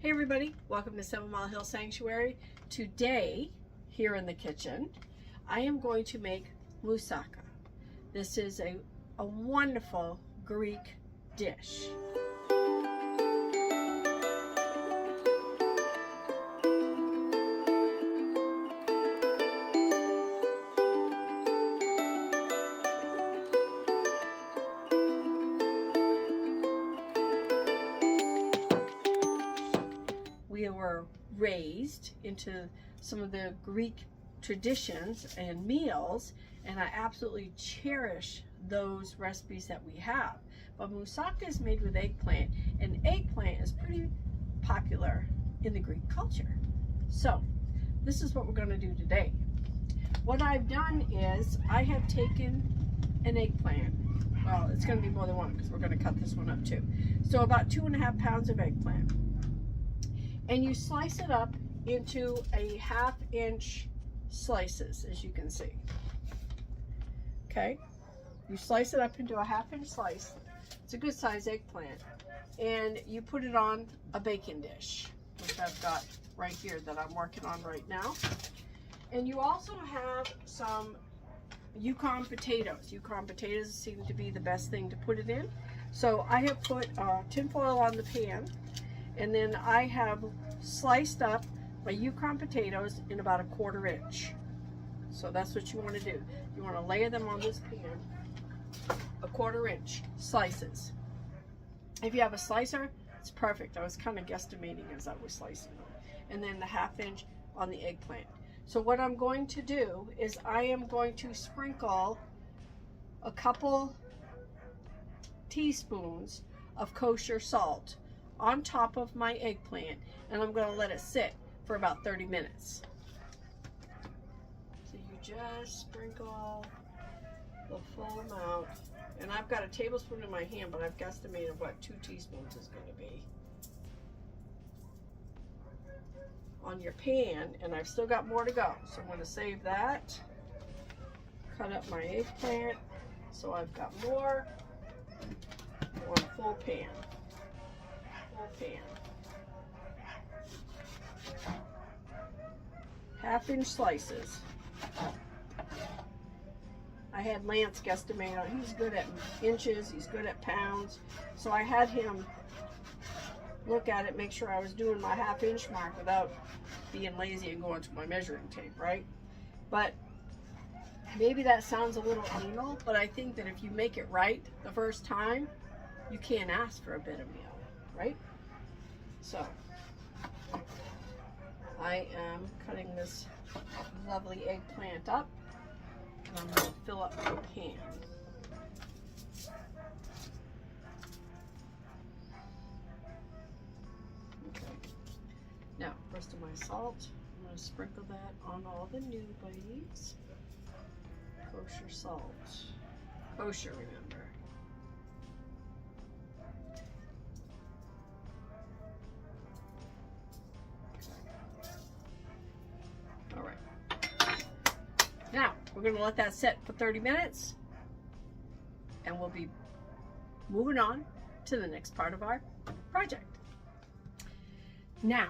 Hey everybody, welcome to 7 Mile Hill Sanctuary. Today, here in the kitchen, I am going to make moussaka. This is a wonderful Greek dish. We were raised into some of the Greek traditions and meals, and I absolutely cherish those recipes that we have. But moussaka is made with eggplant, and eggplant is pretty popular in the Greek culture. So this is what we're going to do today. What I've done is I have taken an eggplant. Well, it's going to be more than one because we're going to cut this one up too. So about 2.5 pounds of eggplant. And you slice it up into a 1/2-inch slices, as you can see. Okay, you slice it up into a 1/2-inch slice. It's a good size eggplant, and you put it on a baking dish, which I've got right here that I'm working on right now. And you also have some Yukon potatoes. Yukon potatoes seem to be the best thing to put it in. So I have put tin foil on the pan. And then I have sliced up my Yukon potatoes in about a 1/4 inch. So that's what you want to do. You want to layer them on this pan, a 1/4 inch slices. If you have a slicer, it's perfect. I was kind of guesstimating as I was slicing them. And then the 1/2 inch on the eggplant. So what I'm going to do is I am going to sprinkle a couple teaspoons of kosher salt on top of my eggplant, and I'm going to let it sit for about 30 minutes. So you just sprinkle the full amount, and I've got a tablespoon in my hand, but I've guesstimated what 2 teaspoons is going to be on your pan, and I've still got more to go. So I'm going to save that, cut up my eggplant, so I've got more on full pan. Pan. 1/2-inch slices. I had Lance guesstimate on. He's good at inches, he's good at pounds. So I had him look at it, make sure I was doing my 1/2-inch mark without being lazy and going to my measuring tape, right? But maybe that sounds a little anal, but I think that if you make it right the first time, you can't ask for a better meal, right? So I am cutting this lovely eggplant up, and I'm going to fill up the pan. Okay. Now, rest of my salt, I'm going to sprinkle that on all the new buddies. Kosher salt. Kosher, remember. Now, we're going to let that set for 30 minutes, and we'll be moving on to the next part of our project. Now,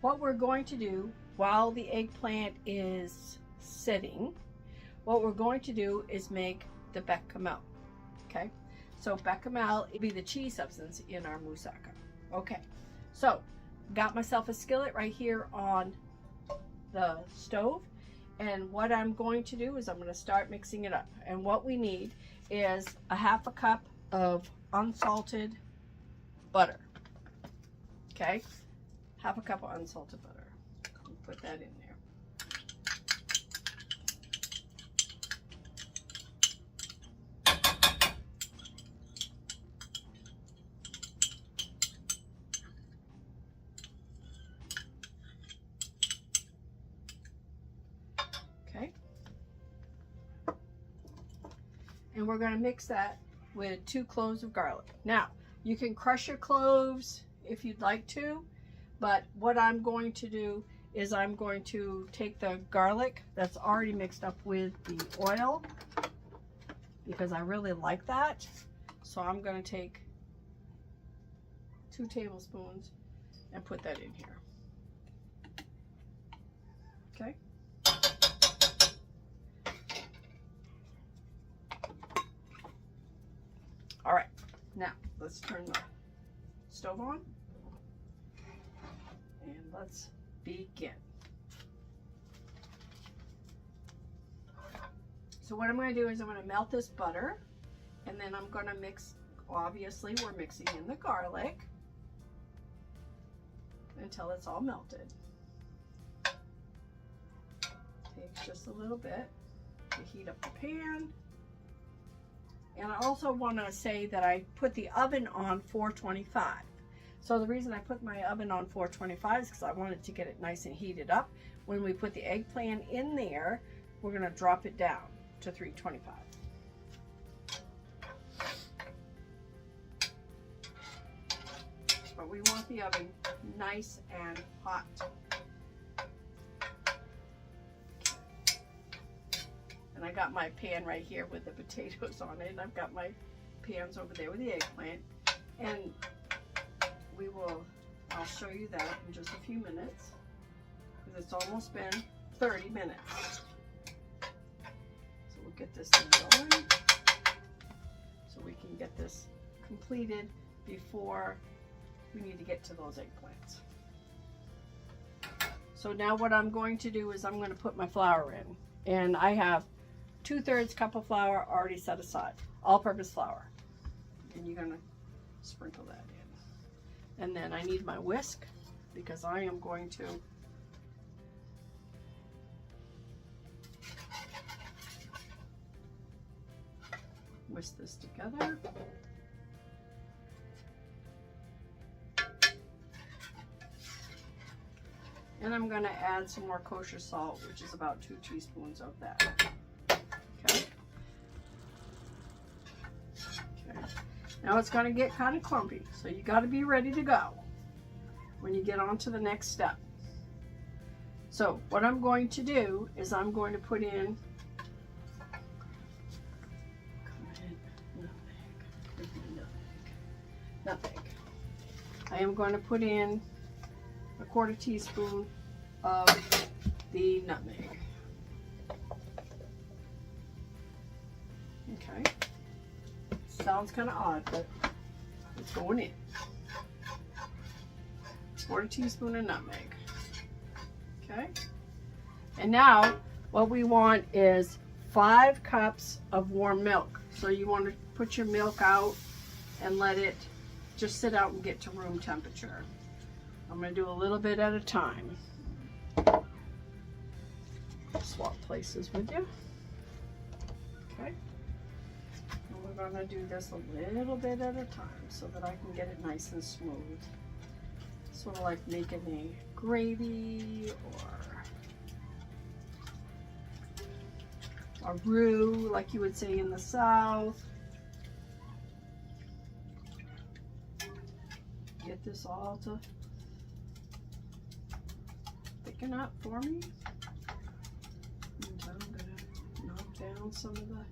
what we're going to do while the eggplant is sitting, what we're going to do is make the bechamel, okay? So bechamel will be the cheese substance in our moussaka. Okay, so got myself a skillet right here on the stove. And what I'm going to do is I'm going to start mixing it up. And what we need is a 1/2 cup of unsalted butter. Okay? 1/2 cup of unsalted butter. We'll put that in there. And we're going to mix that with 2 cloves of garlic. Now, you can crush your cloves if you'd like to, but what I'm going to do is I'm going to take the garlic that's already mixed up with the oil, because I really like that. So I'm going to take 2 tablespoons and put that in here. Okay. All right, now let's turn the stove on and let's begin. So what I'm going to do is I'm going to melt this butter, and then I'm going to mix, obviously we're mixing in the garlic until it's all melted. Takes just a little bit to heat up the pan. And I also want to say that I put the oven on 425. So the reason I put my oven on 425 is because I wanted to get it nice and heated up. When we put the eggplant in there, we're going to drop it down to 325. But we want the oven nice and hot. And I got my pan right here with the potatoes on it. And I've got my pans over there with the eggplant. And I'll show you that in just a few minutes. Because it's almost been 30 minutes. So we'll get this thing going. So we can get this completed before we need to get to those eggplants. So now what I'm going to do is I'm going to put my flour in. And I have 2/3 cup of flour already set aside, all-purpose flour, and you're going to sprinkle that in. And then I need my whisk because I am going to whisk this together. And I'm going to add some more kosher salt, which is about 2 teaspoons of that. Okay. Okay. Now it's going to get kind of clumpy, so you got to be ready to go when you get on to the next step. So what I'm going to do is I'm going to put in nutmeg. I am going to put in a 1/4 teaspoon of the nutmeg. Okay. Sounds kind of odd, but it's going in. 1/4 teaspoon of nutmeg. Okay. And now what we want is 5 cups of warm milk. So you want to put your milk out and let it just sit out and get to room temperature. I'm going to do a little bit at a time. Swap places with you. Okay. And we're going to do this a little bit at a time so that I can get it nice and smooth. Sort of like making a gravy or a roux, like you would say in the South. Get this all to thicken up for me. And I'm going to knock down some of the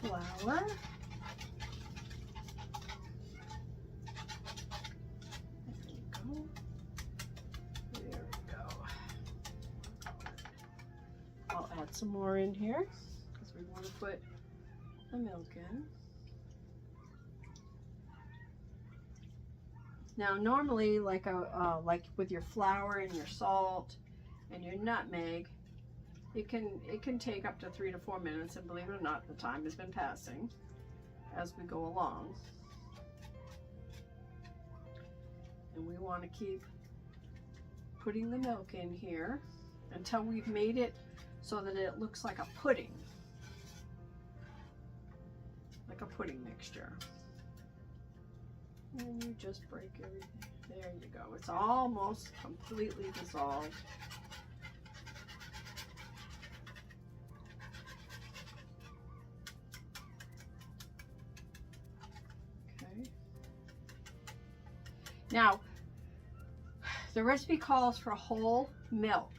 flour. There we go. I'll add some more in here because we want to put the milk in. Now normally, like with your flour and your salt and your nutmeg, it can take up to 3 to 4 minutes, and believe it or not, the time has been passing as we go along. And we want to keep putting the milk in here until we've made it so that it looks like a pudding, like a pudding mixture. And you just break everything. There you go. It's almost completely dissolved. Okay. Now, the recipe calls for whole milk.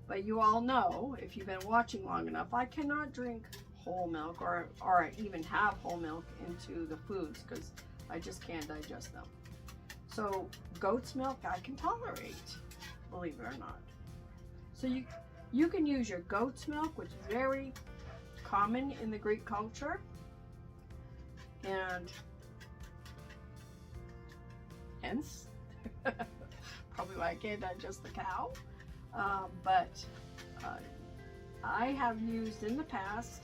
But you all know, if you've been watching long enough, I cannot drink whole milk or even have whole milk into the foods because I just can't digest them. So goat's milk I can tolerate, believe it or not. So you can use your goat's milk, which is very common in the Greek culture, and hence probably why I can't digest the cow. But I have used in the past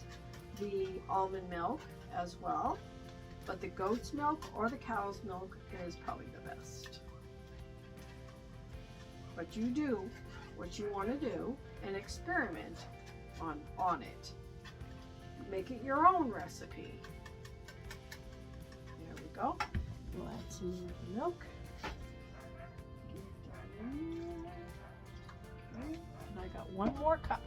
the almond milk as well, but the goat's milk or the cow's milk is probably the best. But you do what you want to do and experiment on it. Make it your own recipe. There we go. We'll add some milk. Okay, and I got one more cup.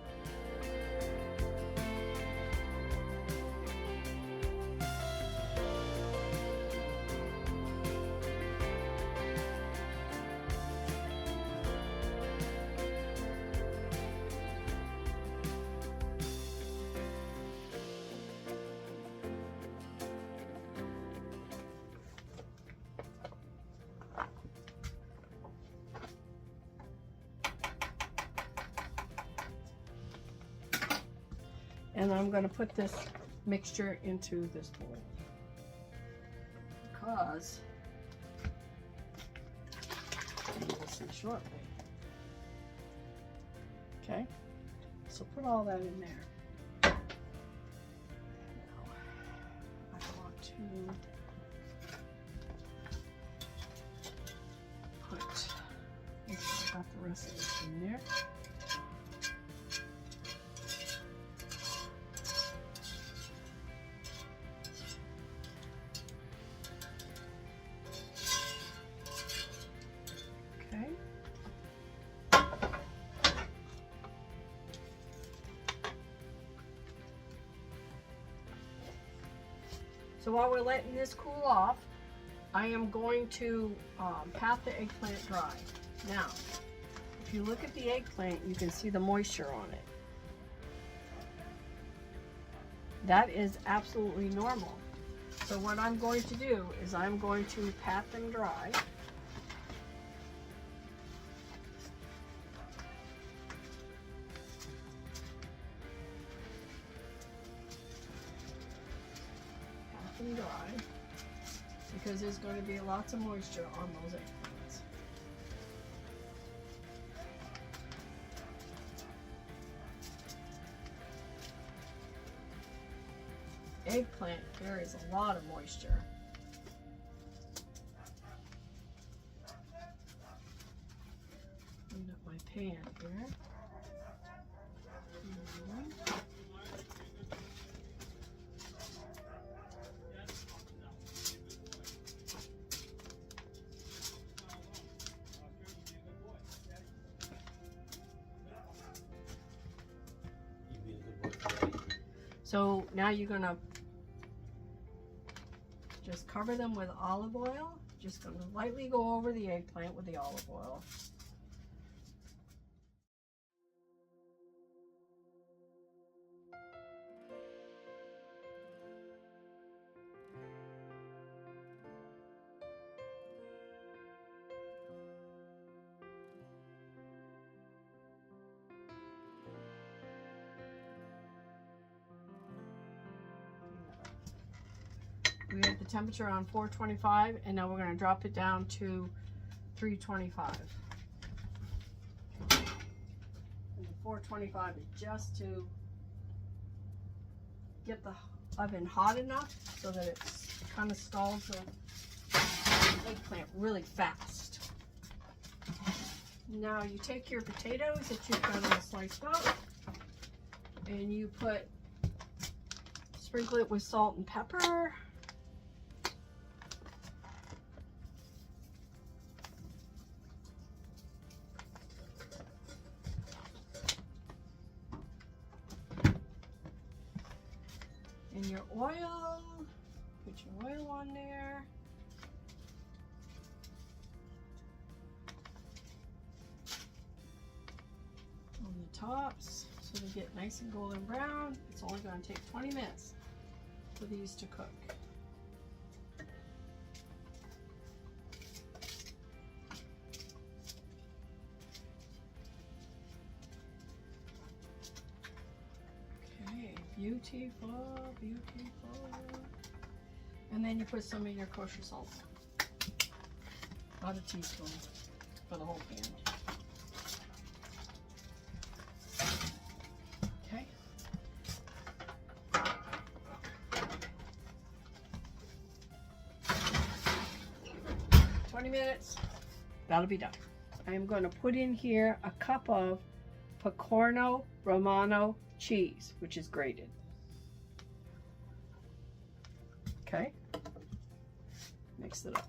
And I'm going to put this mixture into this bowl because we'll see shortly. Okay, so put all that in there. Now, I want to put, make sure I got the rest of this in there. So while we're letting this cool off, I am going to pat the eggplant dry. Now, if you look at the eggplant, you can see the moisture on it. That is absolutely normal. So what I'm going to do is I'm going to pat them dry. Dry, because there's going to be lots of moisture on those eggplants. Eggplant carries a lot of moisture. Clean up my pan here. So now you're gonna just cover them with olive oil. Just gonna lightly go over the eggplant with the olive oil. We have the temperature on 425, and now we're going to drop it down to 325. And the 425 is just to get the oven hot enough so that it kind of scalds the eggplant really fast. Now you take your potatoes that you've got all sliced up, and you sprinkle it with salt and pepper. And your oil, put your oil on there. On the tops, so they get nice and golden brown. It's only going to take 20 minutes for these to cook. beautiful, beautiful. And then you put some of your kosher salt. About a teaspoon for the whole pan. Okay. Minutes, that'll be done. I am going to put in here a cup of Pecorino Romano cheese, which is grated. Okay, mix it up.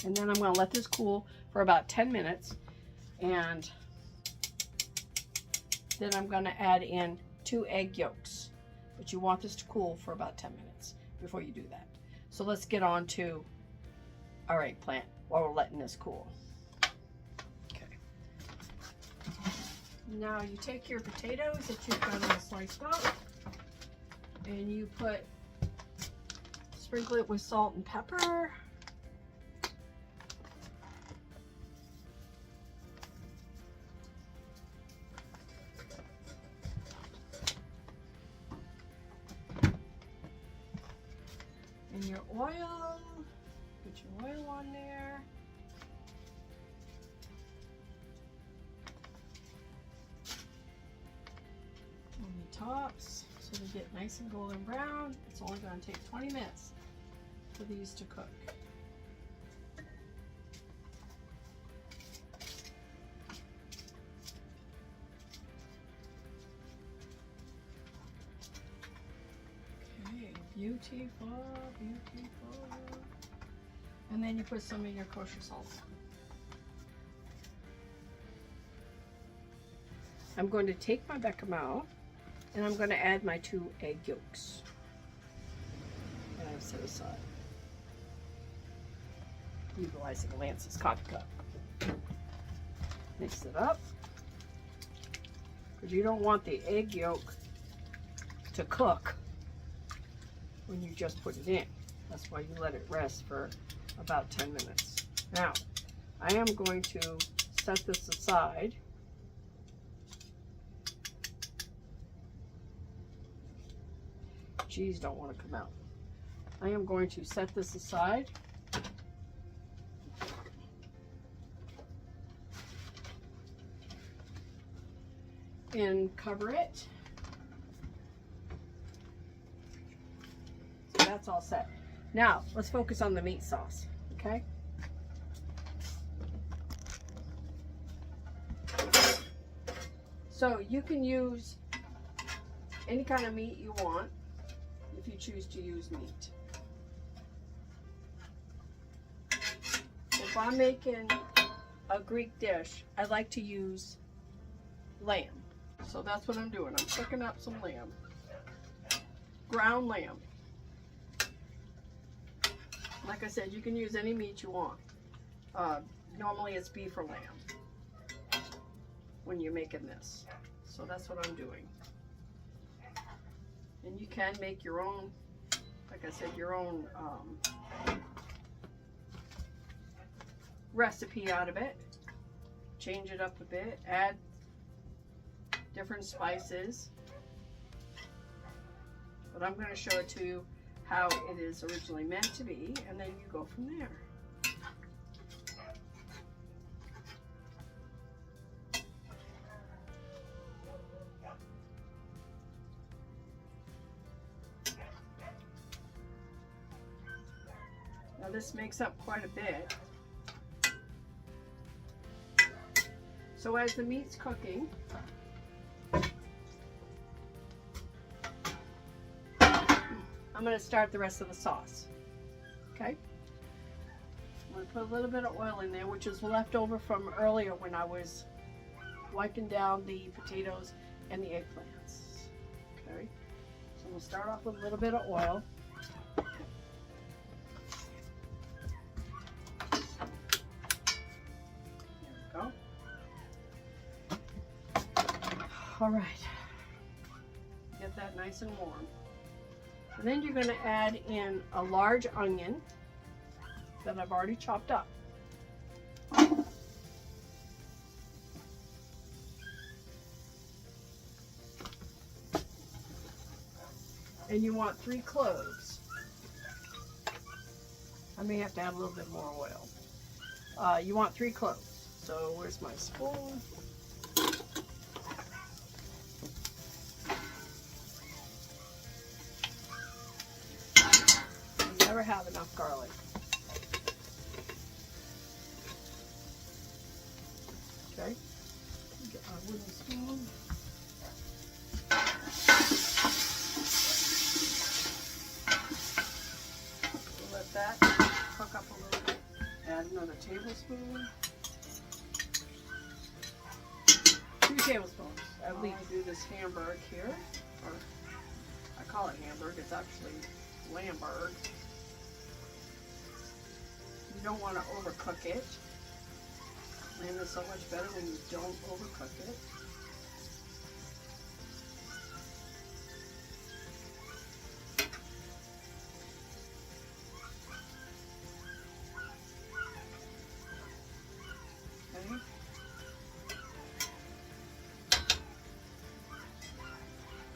And then I'm going to let this cool for about 10 minutes, and then I'm going to add in 2 egg yolks. But you want this to cool for about 10 minutes before you do that. So let's get on to our eggplant while we're letting this cool. Okay. Now you take your potatoes that you've got all sliced up, and you sprinkle it with salt and pepper. Your oil, put your oil on there. On the tops, so they get nice and golden brown. It's only going to take 20 minutes for these to cook. Beautiful, beautiful. And then you put some of your kosher salt. I'm going to take my bechamel and I'm going to add my 2 egg yolks. And I set aside. Utilizing Lance's coffee cup. Mix it up. Because you don't want the egg yolk to cook when you just put it in. That's why you let it rest for about 10 minutes. Now, I am going to set this aside. Cheese don't want to come out. I am going to set this aside. And cover it. That's all set. Now, let's focus on the meat sauce, okay? So you can use any kind of meat you want if you choose to use meat. If I'm making a Greek dish, I like to use lamb. So that's what I'm doing. I'm cooking up some lamb. Ground lamb. Like I said, you can use any meat you want. Normally it's beef or lamb when you're making this. So that's what I'm doing. And you can make your own, like I said, your own recipe out of it. Change it up a bit. Add different spices. But I'm going to show it to you how it is originally meant to be, and then you go from there. Now this makes up quite a bit. So as the meat's cooking, I'm going to start the rest of the sauce. Okay? I'm going to put a little bit of oil in there, which is left over from earlier when I was wiping down the potatoes and the eggplants. Okay? So I'm going to start off with a little bit of oil. There we go. All right. Get that nice and warm. And then you're going to add in a large onion that I've already chopped up. And you want 3 cloves. I may have to add a little bit more oil. You want 3 cloves. So where's my spoon? You never have enough garlic. Okay. Get my wooden spoon. Let that cook up a little bit. Add another tablespoon. 2 tablespoons. At least do this Hamburg here. Or I call it Hamburg. It's actually Lamberg. You don't want to overcook it. Lamb is so much better when you don't overcook it. Okay.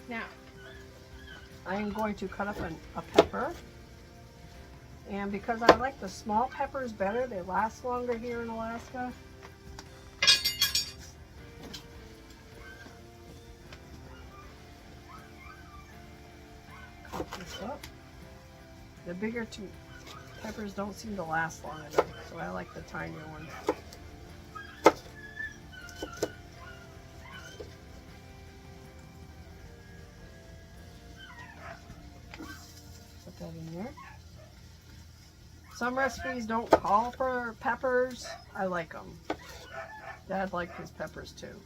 Now, I am going to cut up a pepper. And because I like the small peppers better, they last longer here in Alaska. Cut this up. The bigger peppers don't seem to last long enough, so I like the tinier ones. Put that in there. Some recipes don't call for peppers. I like them. Dad liked his peppers too.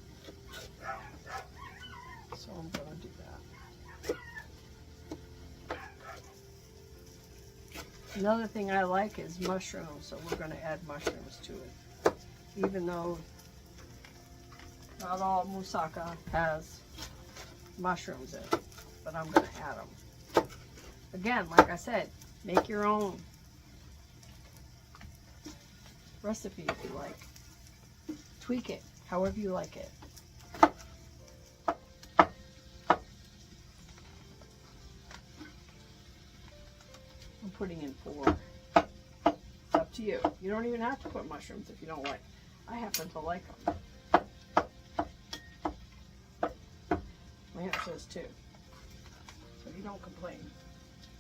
So I'm going to do that. Another thing I like is mushrooms, so we're going to add mushrooms to it. Even though not all moussaka has mushrooms in it, but I'm going to add them. Again, like I said, make your own recipe if you like. Tweak it however you like it. I'm putting in 4. It's up to you. You don't even have to put mushrooms if you don't like. I happen to like them. My aunt says 2. So you don't complain.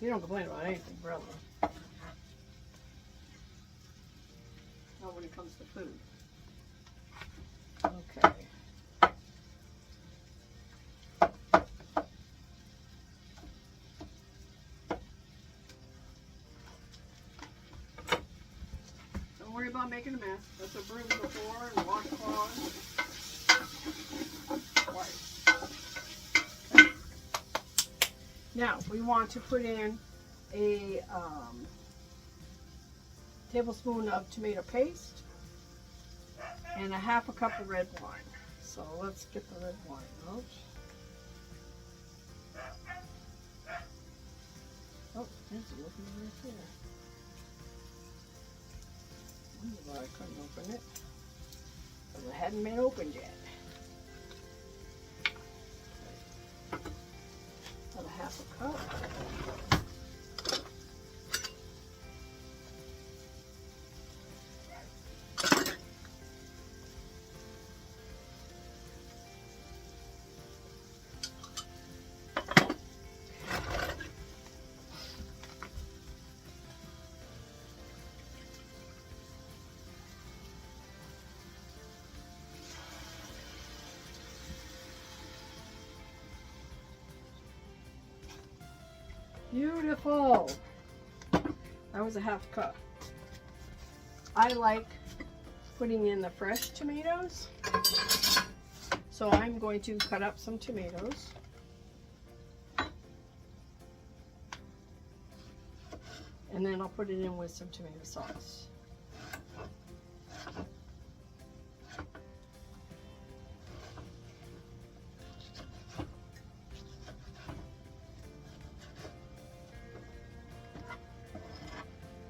You don't complain about anything, brother. Not when it comes to food. Okay. Don't worry about making a mess. Put the broom before and washcloth. Twice. Okay. Now we want to put in a tablespoon of tomato paste and a 1/2 cup of red wine. So let's get the red wine out. Oh, there's a looking right there. I wonder why I couldn't open it. Because it hadn't been opened yet. About a 1/2 cup. Beautiful. That was a 1/2 cup. I like putting in the fresh tomatoes. So I'm going to cut up some tomatoes. And then I'll put it in with some tomato sauce.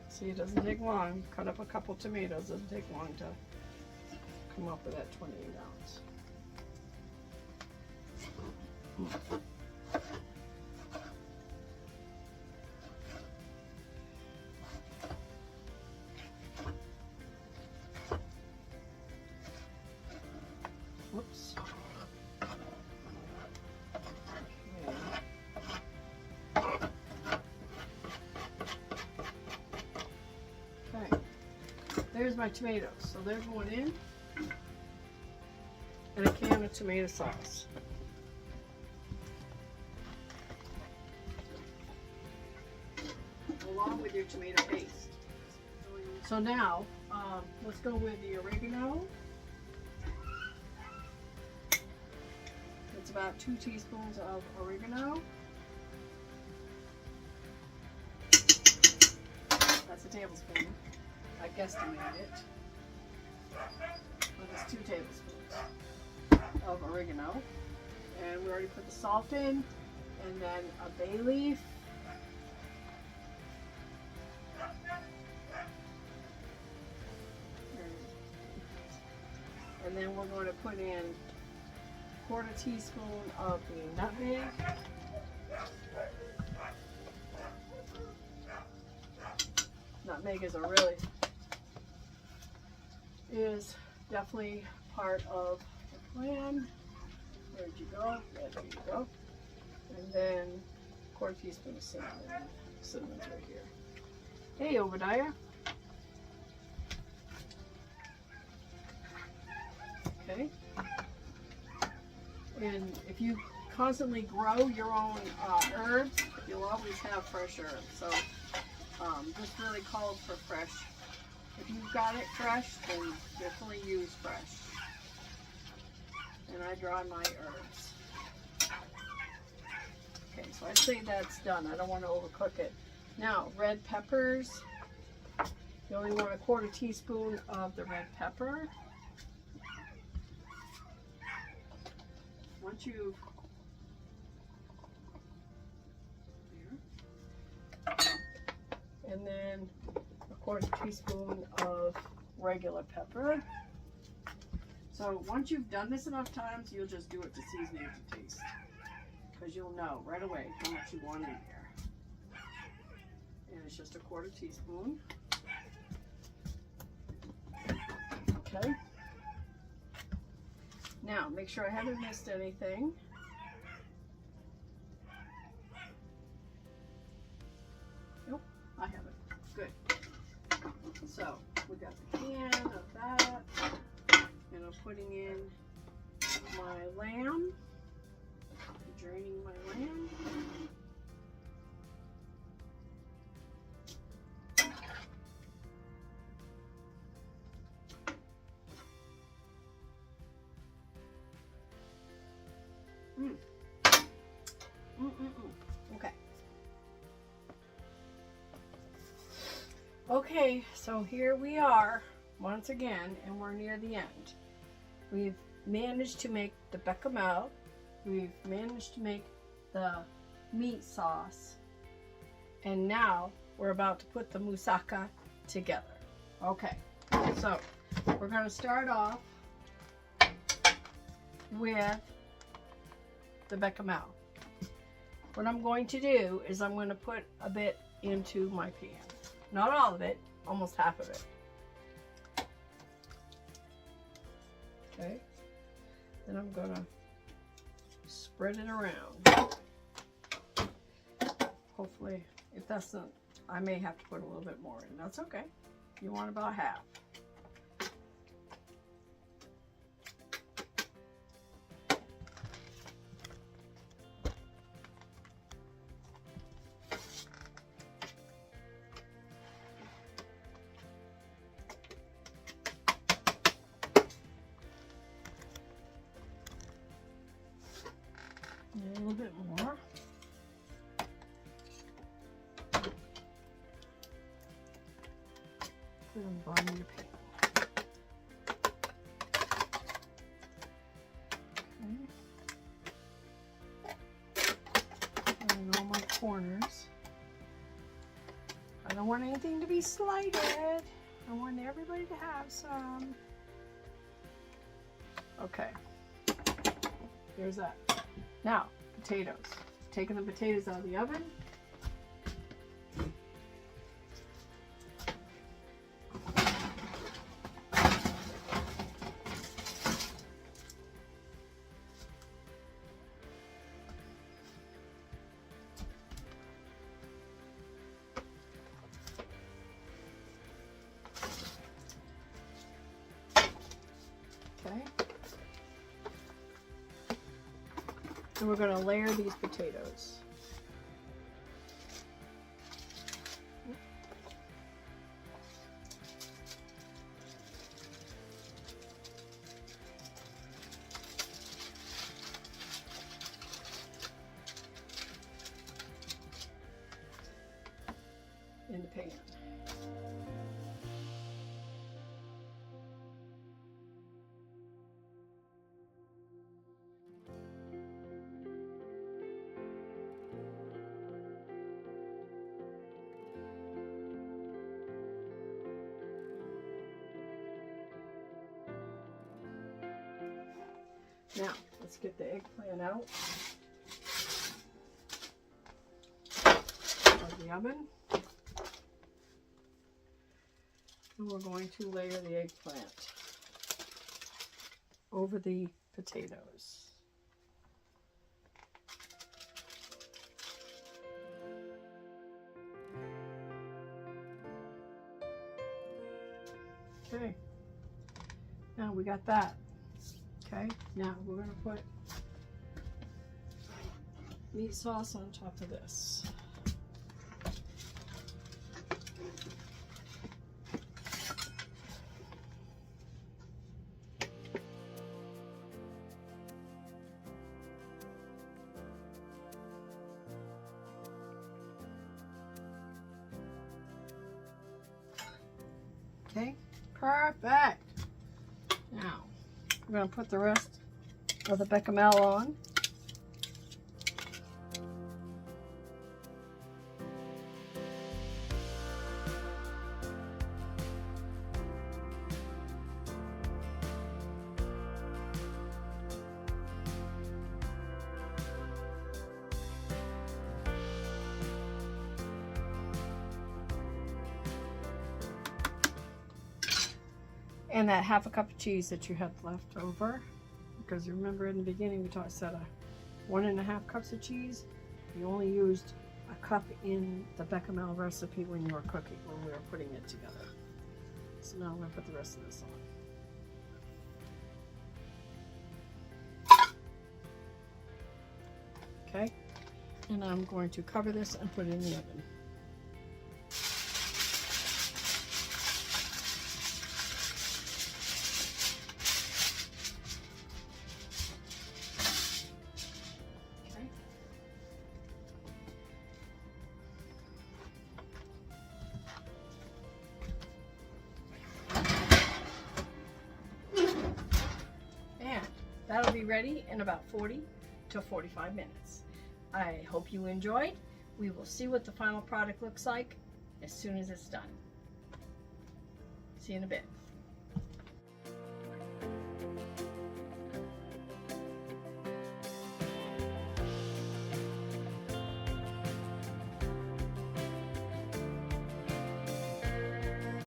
See, it doesn't take long. Cut up a couple tomatoes. It doesn't take long to come up with that 28 ounce. Whoops. Okay. There's my tomatoes. So they're going in. And a can of tomato sauce. Along with your tomato paste. So now, let's go with the oregano. It's about 2 teaspoons of oregano. That's a tablespoon. I guesstimated it. But it's 2 tablespoons of oregano. And we already put the salt in. And then a bay leaf. And then we're going to put in 1/4 teaspoon of the nutmeg. Nutmeg is definitely part of the plan. Where'd you go? There you go. And then 1/4 teaspoon of cinnamon. Cinnamon's right here. Hey, Obadiah. Okay. And if you constantly grow your own herbs, you'll always have fresh herbs. So this really calls for fresh. If you've got it fresh, then definitely use fresh. And I dry my herbs. Okay, so I'd say that's done. I don't want to overcook it. Now, red peppers. You only want 1/4 teaspoon of the red pepper. Once you've and then 1/4 teaspoon of regular pepper. So once you've done this enough times, you'll just do it to season it to taste, because you'll know right away how much you want in there. And it's just 1/4 teaspoon. Okay. Now, make sure I haven't missed anything. Nope, I haven't. Good. So, we got the can of that. And I'm putting in my lamb. Draining my lamb. Okay. Okay, so here we are once again, and we're near the end. We've managed to make the bechamel. We've managed to make the meat sauce. And now we're about to put the moussaka together. Okay, so we're going to start off with the bechamel. What I'm going to do is I'm going to put a bit into my pan. Not all of it, almost half of it. Okay. Then I'm going to spread it around. Hopefully, if that's not, I may have to put a little bit more in. That's okay. You want about half. A little bit more. Put it on the bottom of your pan. Okay. And all my corners. I don't want anything to be slighted. I want everybody to have some. Okay. There's that. Now, potatoes. Taking the potatoes out of the oven. And we're going to layer these potatoes. In the pan. Now, let's get the eggplant out of the oven. And we're going to layer the eggplant over the potatoes. Okay, now we got that. Okay, now we're going to put meat sauce on top of this. Okay, perfect. Now, we're going to put the rest of the bechamel on. And that half a cup of cheese that you had left over, because remember in the beginning we said 1.5 cups of cheese. You only used a cup in the bechamel recipe when you were cooking, when we were putting it together. So now I'm going to put the rest of this on. Okay, and I'm going to cover this and put it in the oven. That'll be ready in about 40 to 45 minutes. I hope you enjoyed. We will see what the final product looks like as soon as it's done. See you in a bit.